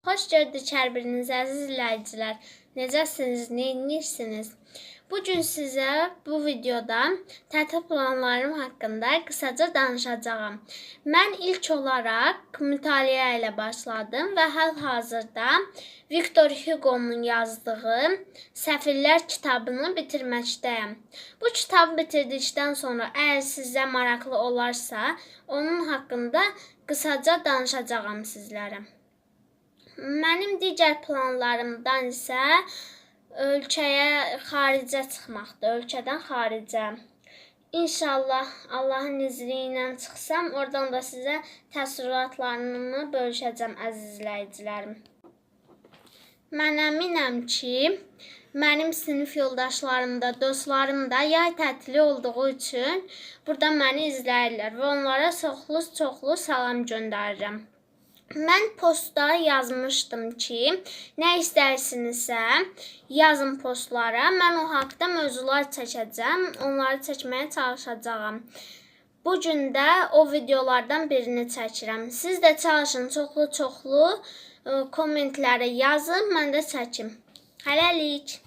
Xoş gördük hər biriniz əziz izləyicilər. Necəsiniz, nə edirsiniz? Bugün sizə bu videoda tətil planlarım haqqında qısaca danışacağam. Mən ilk olaraq mütaliə ilə başladım və hal-hazırda Victor Hugo'nun yazdığı Səfirlər kitabını bitirməkdəyəm. Bu kitabı bitirdikdən sonra əgər sizə maraqlı olarsa, onun haqqında qısaca danışacağam sizlərə. Mənim digər planlarımdan isə xaricə çıxmaqdır, ölkədən xaricə. İnşallah Allahın izni ilə çıxsam, oradan da sizə təəssüratlarımı bölüşəcəm əziz izləyicilərim. Mən əminəm ki, mənim sinif yoldaşlarım da, dostlarım da yay tətili olduğu üçün burada məni izləyirlər və onlara çoxlu salam göndərirəm. Mən postda yazmışdım ki, nə istəyirsinizsə yazın postlara. Mən o haqda mövzular çəkəcəm, onları çəkməyə çalışacağam. Bugün də o videolardan birini çəkirəm. Siz də çalışın, çoxlu kommentlərə yazın, mən də çəkim. Hələlik.